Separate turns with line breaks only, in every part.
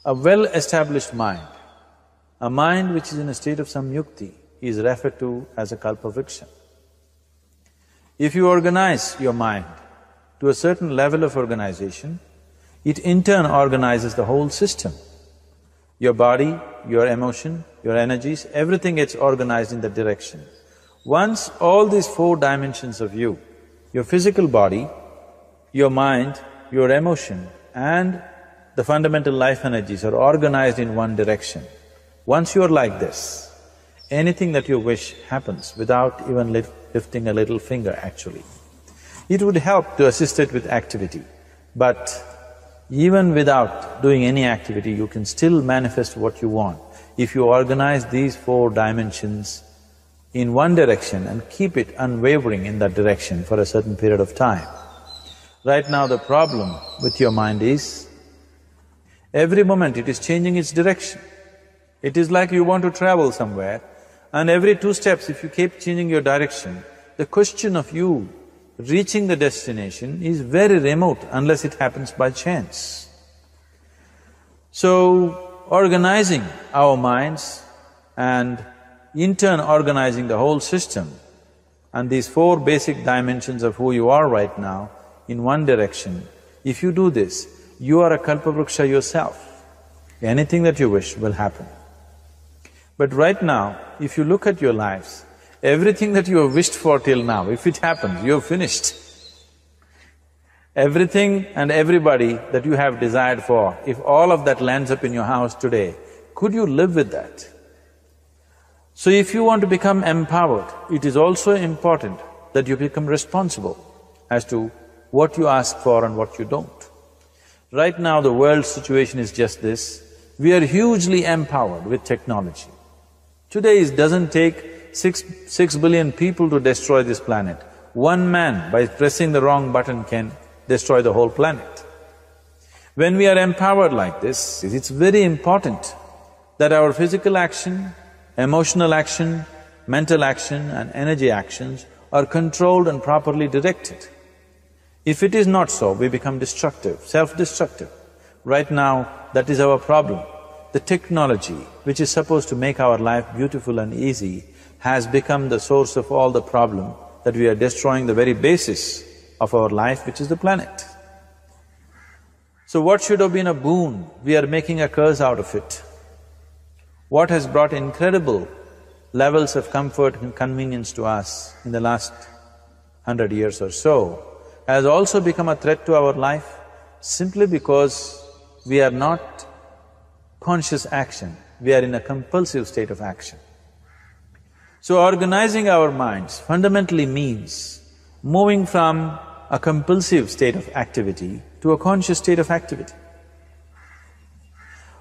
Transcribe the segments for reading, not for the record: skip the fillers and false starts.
A well-established mind, a mind which is in a state of samyukti, is referred to as a kalpavriksha. If you organize your mind to a certain level of organization, it in turn organizes the whole system. Your body, your emotion, your energies, everything gets organized in that direction. Once all these four dimensions of you, your physical body, your mind, your emotion and the fundamental life energies are organized in one direction. Once you're like this, anything that you wish happens without even lifting a little finger actually. It would help to assist it with activity, but even without doing any activity, you can still manifest what you want if you organize these four dimensions in one direction and keep it unwavering in that direction for a certain period of time. Right now the problem with your mind is, every moment it is changing its direction. It is like you want to travel somewhere and every 2 steps if you keep changing your direction, the question of you reaching the destination is very remote unless it happens by chance. So, organizing our minds and in turn organizing the whole system and these four basic dimensions of who you are right now in one direction, if you do this, you are a kalpavriksha yourself. Anything that you wish will happen. But right now, if you look at your lives, everything that you have wished for till now, if it happens, you have finished. Everything and everybody that you have desired for, if all of that lands up in your house today, could you live with that? So if you want to become empowered, it is also important that you become responsible as to what you ask for and what you don't. Right now the world's situation is just this, we are hugely empowered with technology. Today it doesn't take six billion people to destroy this planet. One man, by pressing the wrong button, can destroy the whole planet. When we are empowered like this, it's very important that our physical action, emotional action, mental action and energy actions are controlled and properly directed. If it is not so, we become destructive, self-destructive. Right now, that is our problem. The technology, which is supposed to make our life beautiful and easy, has become the source of all the problem, that we are destroying the very basis of our life, which is the planet. So what should have been a boon, we are making a curse out of it. What has brought incredible levels of comfort and convenience to us in the last 100 years or so, has also become a threat to our life simply because we are not conscious action, we are in a compulsive state of action. So organizing our minds fundamentally means moving from a compulsive state of activity to a conscious state of activity.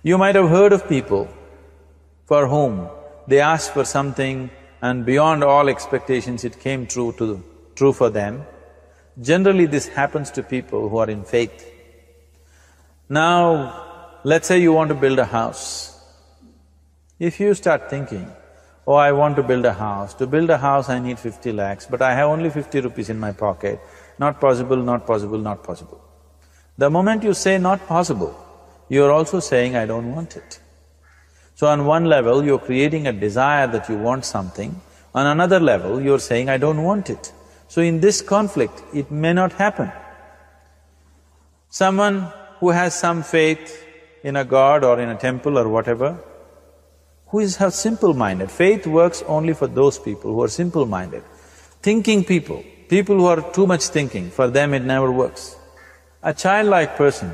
You might have heard of people for whom they asked for something and beyond all expectations it came true for them. Generally this happens to people who are in faith. Now, let's say you want to build a house. If you start thinking, oh, I want to build a house. To build a house, I need 50 lakhs, but I have only 50 rupees in my pocket. Not possible, not possible, not possible. The moment you say not possible, you're also saying, I don't want it. So on one level, you're creating a desire that you want something, on another level, you're saying, I don't want it. So in this conflict, it may not happen. Someone who has some faith in a god or in a temple or whatever, who is simple-minded. Faith works only for those people who are simple-minded. Thinking people who are too much thinking, for them it never works. A childlike person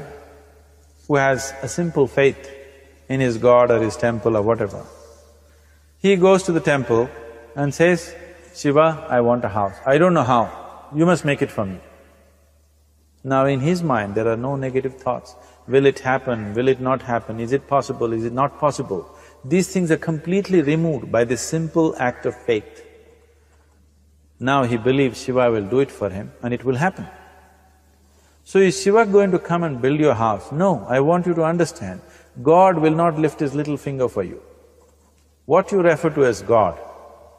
who has a simple faith in his god or his temple or whatever, he goes to the temple and says, Shiva, I want a house. I don't know how, you must make it for me. Now in his mind there are no negative thoughts. Will it happen? Will it not happen? Is it possible? Is it not possible? These things are completely removed by this simple act of faith. Now he believes Shiva will do it for him and it will happen. So is Shiva going to come and build your house? No, I want you to understand, God will not lift his little finger for you. What you refer to as God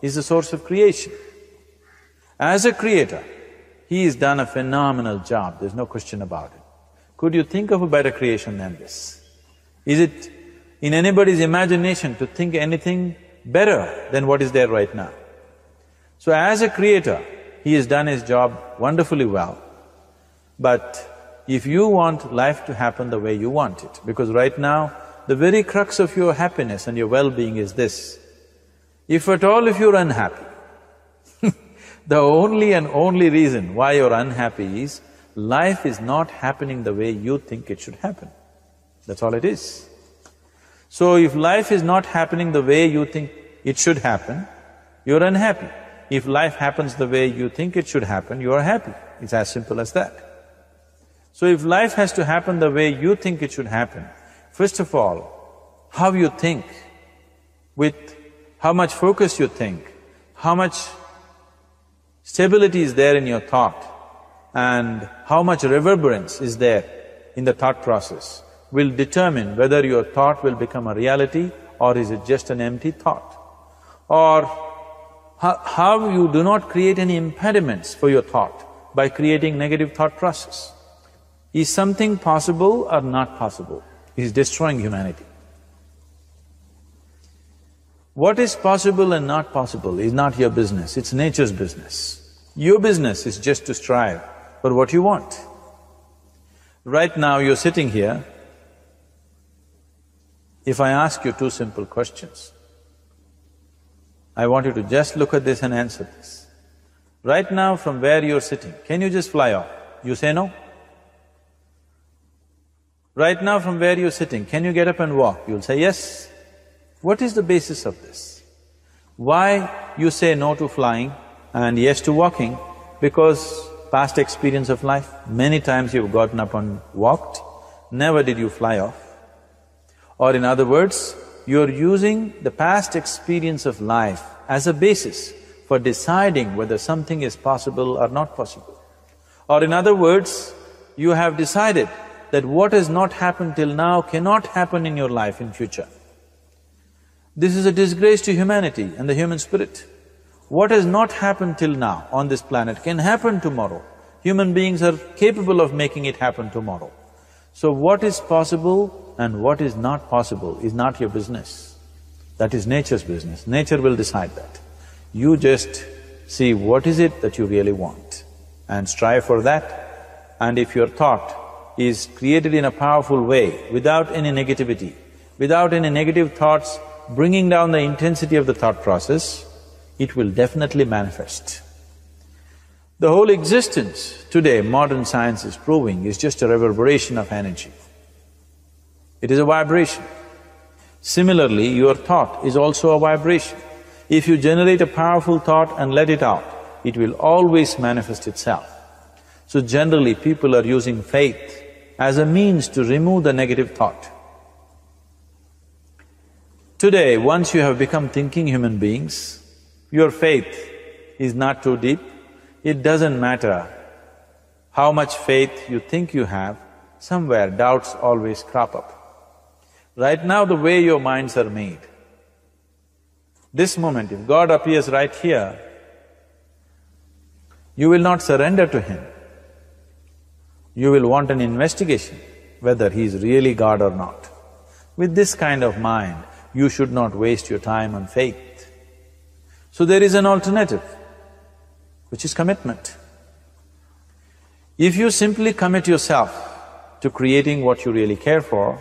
is the source of creation. As a creator, he has done a phenomenal job, there's no question about it. Could you think of a better creation than this? Is it in anybody's imagination to think anything better than what is there right now? So as a creator, he has done his job wonderfully well. But if you want life to happen the way you want it, because right now, the very crux of your happiness and your well-being is this. If at all if you're unhappy, the only and only reason why you're unhappy is life is not happening the way you think it should happen. That's all it is. So if life is not happening the way you think it should happen, you're unhappy. If life happens the way you think it should happen, you are happy. It's as simple as that. So if life has to happen the way you think it should happen, first of all, how you think, with how much focus you think, how much stability is there in your thought, and how much reverberance is there in the thought process will determine whether your thought will become a reality or is it just an empty thought. Or how you do not create any impediments for your thought by creating negative thought process. Is something possible or not possible? Is destroying humanity. What is possible and not possible is not your business, it's nature's business. Your business is just to strive for what you want. Right now you're sitting here, if I ask you two simple questions, I want you to just look at this and answer this. Right now from where you're sitting, can you just fly off? You say no? Right now from where you're sitting, can you get up and walk? You'll say yes. What is the basis of this? Why you say no to flying and yes to walking? Because past experience of life, many times you've gotten up and walked, never did you fly off. Or in other words, you're using the past experience of life as a basis for deciding whether something is possible or not possible. Or in other words, you have decided that what has not happened till now cannot happen in your life in future. This is a disgrace to humanity and the human spirit. What has not happened till now on this planet can happen tomorrow. Human beings are capable of making it happen tomorrow. So what is possible and what is not possible is not your business. That is nature's business. Nature will decide that. You just see what is it that you really want and strive for that. And if your thought is created in a powerful way, without any negativity, without any negative thoughts bringing down the intensity of the thought process, it will definitely manifest. The whole existence today, modern science is proving, is just a reverberation of energy. It is a vibration. Similarly, your thought is also a vibration. If you generate a powerful thought and let it out, it will always manifest itself. So generally, people are using faith as a means to remove the negative thought. Today, once you have become thinking human beings, your faith is not too deep. It doesn't matter how much faith you think you have, somewhere doubts always crop up. Right now, the way your minds are made, this moment, if God appears right here, you will not surrender to Him. You will want an investigation whether He is really God or not. With this kind of mind, you should not waste your time on faith. So there is an alternative, which is commitment. If you simply commit yourself to creating what you really care for,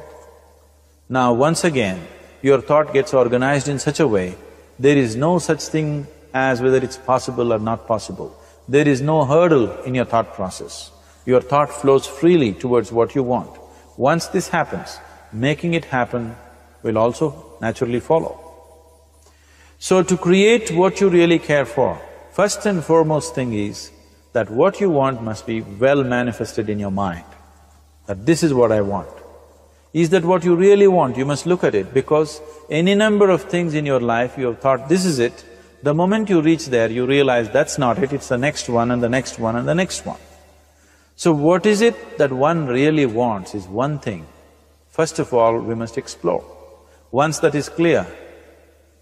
now once again, your thought gets organized in such a way, there is no such thing as whether it's possible or not possible. There is no hurdle in your thought process. Your thought flows freely towards what you want. Once this happens, making it happen will also naturally follow. So to create what you really care for, first and foremost thing is that what you want must be well manifested in your mind, that this is what I want. Is that what you really want? You must look at it, because any number of things in your life you have thought, this is it. The moment you reach there, you realize that's not it, it's the next one and the next one and the next one. So what is it that one really wants is one thing. First of all, we must explore. Once that is clear,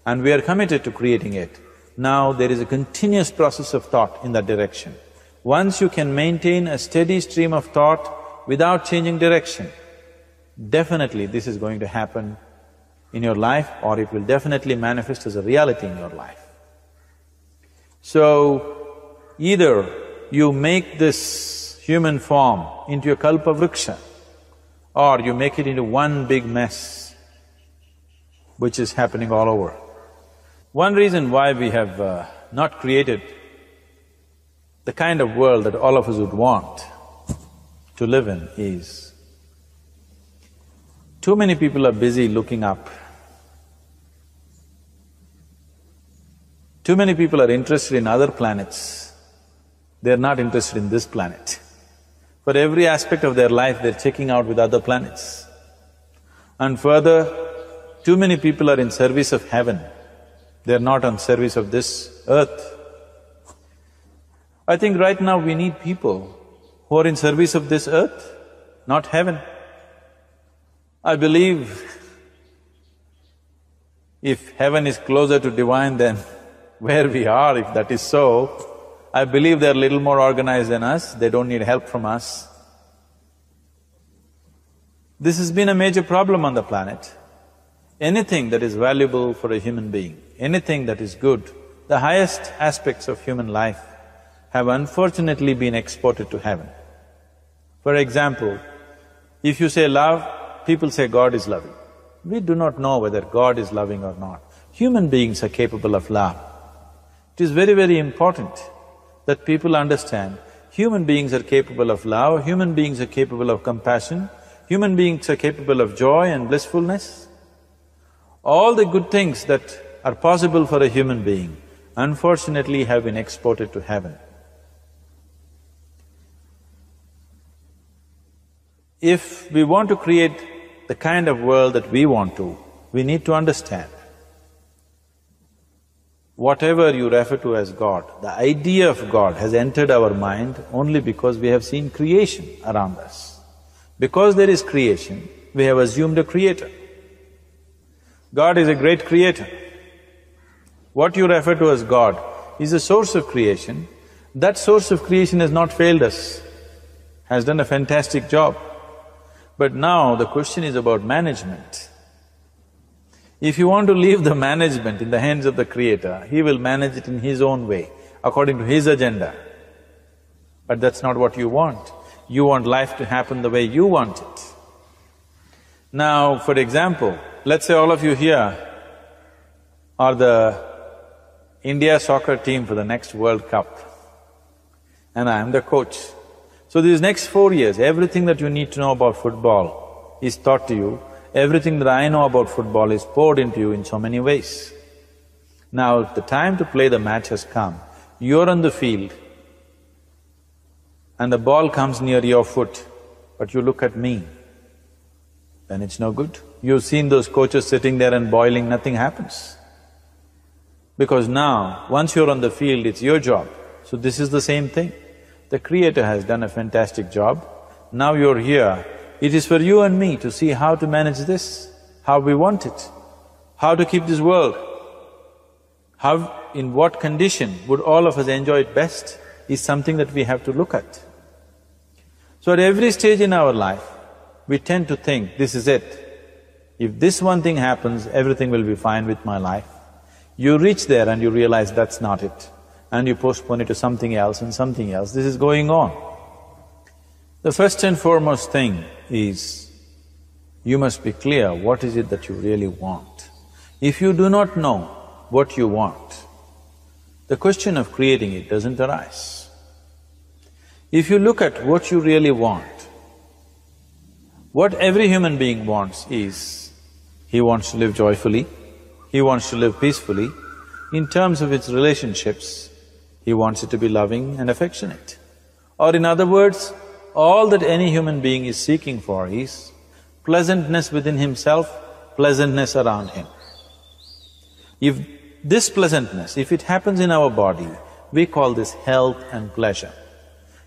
and we are committed to creating it, now there is a continuous process of thought in that direction. Once you can maintain a steady stream of thought without changing direction, definitely this is going to happen in your life, or it will definitely manifest as a reality in your life. So, either you make this human form into a kalpavriksha, or you make it into one big mess, which is happening all over. One reason why we have not created the kind of world that all of us would want to live in is, too many people are busy looking up. Too many people are interested in other planets. They're not interested in this planet. For every aspect of their life, they're checking out with other planets. And further, too many people are in service of heaven. They're not on service of this earth. I think right now we need people who are in service of this earth, not heaven. I believe if heaven is closer to divine than where we are, if that is so, I believe they're a little more organized than us, they don't need help from us. This has been a major problem on the planet. Anything that is valuable for a human being, anything that is good, the highest aspects of human life have unfortunately been exported to heaven. For example, if you say love, people say God is loving. We do not know whether God is loving or not. Human beings are capable of love. It is very, very important that people understand human beings are capable of love, human beings are capable of compassion, human beings are capable of joy and blissfulness. All the good things that are possible for a human being, unfortunately have been exported to heaven. If we want to create the kind of world that we want to, we need to understand whatever you refer to as God, the idea of God has entered our mind only because we have seen creation around us. Because there is creation, we have assumed a creator. God is a great creator. What you refer to as God is a source of creation. That source of creation has not failed us, has done a fantastic job. But now the question is about management. If you want to leave the management in the hands of the Creator, He will manage it in His own way, according to His agenda. But that's not what you want. You want life to happen the way you want it. Now, for example, let's say all of you here are the India soccer team for the next World Cup, and I am the coach. So these next 4 years, everything that you need to know about football is taught to you. Everything that I know about football is poured into you in so many ways. Now, the time to play the match has come. You're on the field and the ball comes near your foot, but you look at me, then it's no good. You've seen those coaches sitting there and boiling, nothing happens. Because now, once you're on the field, it's your job. So this is the same thing. The Creator has done a fantastic job. Now you're here. It is for you and me to see how to manage this, how we want it, how to keep this world, how, in what condition would all of us enjoy it best is something that we have to look at. So at every stage in our life, we tend to think, this is it. If this one thing happens, everything will be fine with my life. You reach there and you realize that's not it, and you postpone it to something else and something else. This is going on. The first and foremost thing is, you must be clear what is it that you really want. If you do not know what you want, the question of creating it doesn't arise. If you look at what you really want, what every human being wants is, he wants to live joyfully, he wants to live peacefully. In terms of its relationships, he wants it to be loving and affectionate. Or in other words, all that any human being is seeking for is pleasantness within himself, pleasantness around him. If this pleasantness, if it happens in our body, we call this health and pleasure.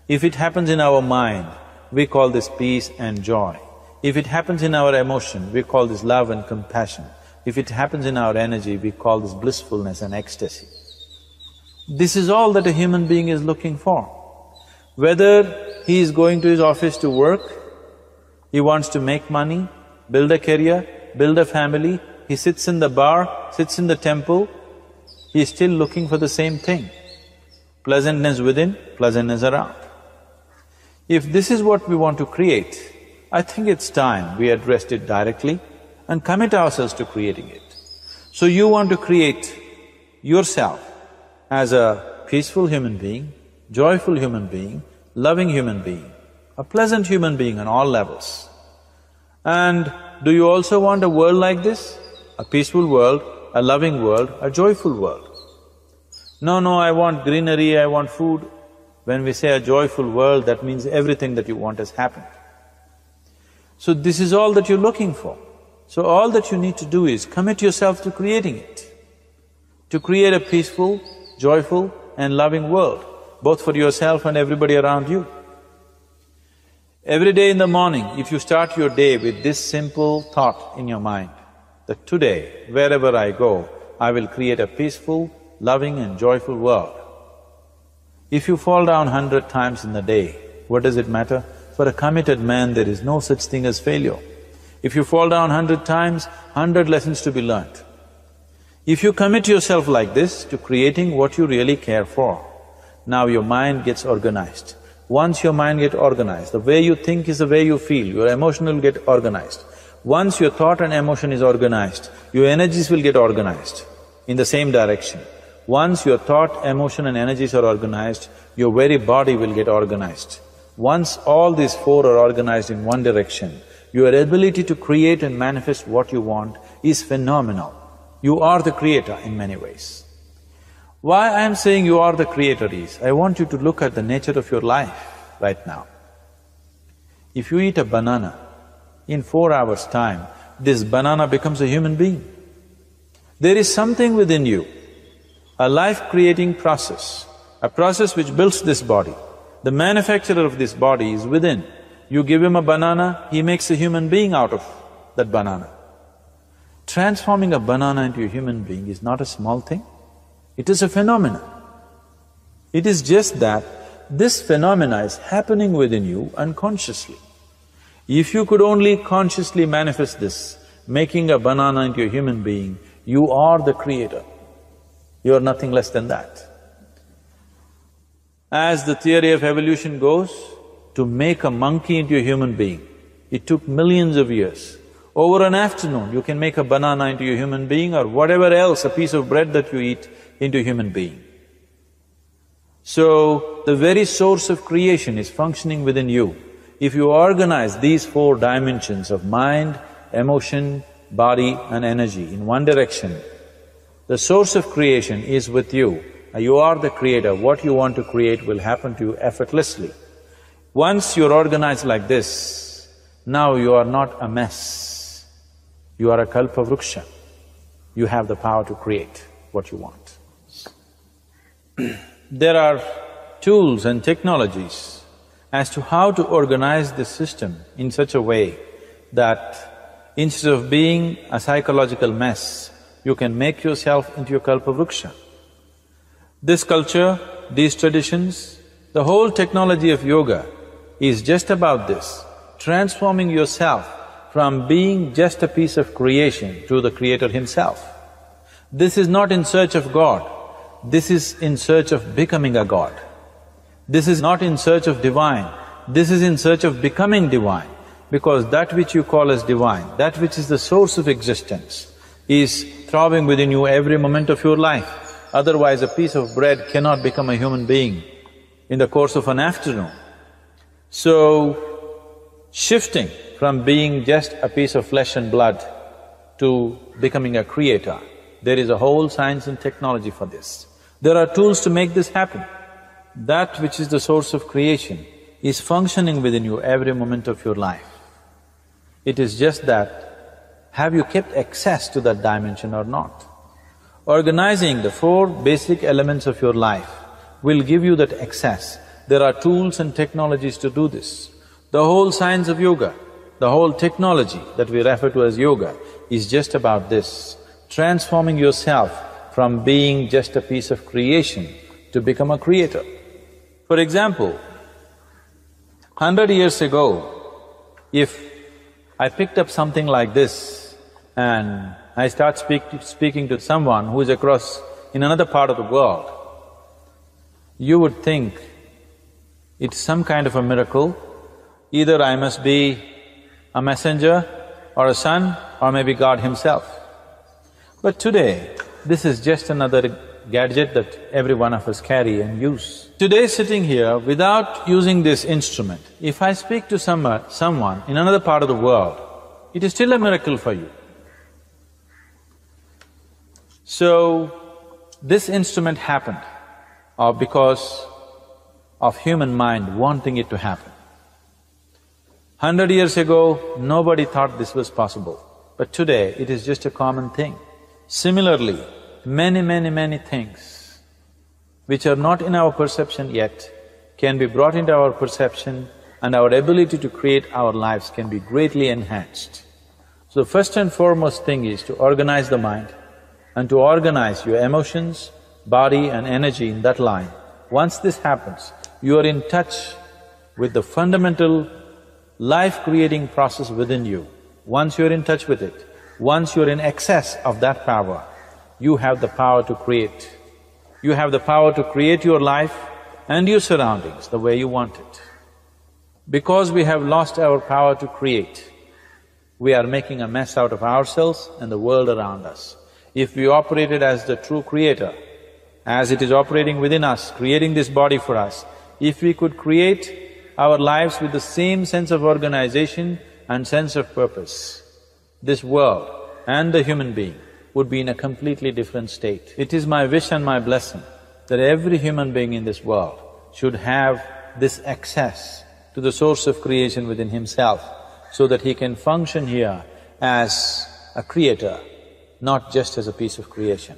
If it happens in our mind, we call this peace and joy. If it happens in our emotion, we call this love and compassion. If it happens in our energy, we call this blissfulness and ecstasy. This is all that a human being is looking for. Whether he is going to his office to work, he wants to make money, build a career, build a family, he sits in the bar, sits in the temple, he is still looking for the same thing. Pleasantness within, pleasantness around. If this is what we want to create, I think it's time we addressed it directly and commit ourselves to creating it. So you want to create yourself as a peaceful human being, joyful human being, loving human being, a pleasant human being on all levels. And do you also want a world like this? A peaceful world, a loving world, a joyful world? No, I want greenery, I want food. When we say a joyful world, that means everything that you want has happened. So this is all that you're looking for. So all that you need to do is commit yourself to creating it, to create a peaceful, joyful and loving world, both for yourself and everybody around you. Every day in the morning, if you start your day with this simple thought in your mind, that today, wherever I go, I will create a peaceful, loving and joyful world. If you fall down 100 times in the day, what does it matter? For a committed man, there is no such thing as failure. If you fall down 100 times, 100 lessons to be learnt. If you commit yourself like this to creating what you really care for, now your mind gets organized. Once your mind gets organized, the way you think is the way you feel, your emotion will get organized. Once your thought and emotion is organized, your energies will get organized in the same direction. Once your thought, emotion and energies are organized, your very body will get organized. Once all these four are organized in one direction, your ability to create and manifest what you want is phenomenal. You are the creator in many ways. Why I am saying you are the creator is, I want you to look at the nature of your life right now. If you eat a banana, in 4 hours' time, this banana becomes a human being. There is something within you, a life-creating process, a process which builds this body. The manufacturer of this body is within. You give him a banana, he makes a human being out of that banana. Transforming a banana into a human being is not a small thing, it is a phenomenon. It is just that this phenomena is happening within you unconsciously. If you could only consciously manifest this, making a banana into a human being, you are the creator. You are nothing less than that. As the theory of evolution goes, to make a monkey into a human being, it took millions of years. Over an afternoon, you can make a banana into a human being or whatever else, a piece of bread that you eat, into a human being. So, the very source of creation is functioning within you. If you organize these four dimensions of mind, emotion, body and energy in one direction, the source of creation is with you. You are the creator, what you want to create will happen to you effortlessly. Once you're organized like this, now you are not a mess, you are a kalpa vruksha. You have the power to create what you want. There are tools and technologies as to how to organize this system in such a way that instead of being a psychological mess, you can make yourself into a kalpa vruksha. This culture, these traditions, the whole technology of yoga is just about this, transforming yourself from being just a piece of creation to the creator himself. This is not in search of God, this is in search of becoming a God. This is not in search of divine, this is in search of becoming divine, because that which you call as divine, that which is the source of existence, is throbbing within you every moment of your life. Otherwise, a piece of bread cannot become a human being in the course of an afternoon. So, shifting from being just a piece of flesh and blood to becoming a creator, there is a whole science and technology for this. There are tools to make this happen. That which is the source of creation is functioning within you every moment of your life. It is just that, have you kept access to that dimension or not? Organizing the four basic elements of your life will give you that access. There are tools and technologies to do this. The whole science of yoga, the whole technology that we refer to as yoga is just about this, transforming yourself from being just a piece of creation to become a creator. For example, 100 years ago, if I picked up something like this and I start speaking to someone who is across in another part of the world, you would think it's some kind of a miracle. Either I must be a messenger or a son or maybe God himself. But today, this is just another gadget that every one of us carry and use. Today sitting here, without using this instrument, if I speak to someone in another part of the world, it is still a miracle for you. So, this instrument happened because of human mind wanting it to happen. 100 years ago, nobody thought this was possible, but today it is just a common thing. Similarly, many things which are not in our perception yet can be brought into our perception and our ability to create our lives can be greatly enhanced. So first and foremost thing is to organize the mind and to organize your emotions, body and energy in that line. Once this happens, you are in touch with the fundamental life-creating process within you. Once you're in touch with it, once you're in excess of that power, you have the power to create. You have the power to create your life and your surroundings the way you want it. Because we have lost our power to create, we are making a mess out of ourselves and the world around us. If we operated as the true creator, as it is operating within us, creating this body for us, if we could create our lives with the same sense of organization and sense of purpose, this world and the human being would be in a completely different state. It is my wish and my blessing that every human being in this world should have this access to the source of creation within himself so that he can function here as a creator, not just as a piece of creation.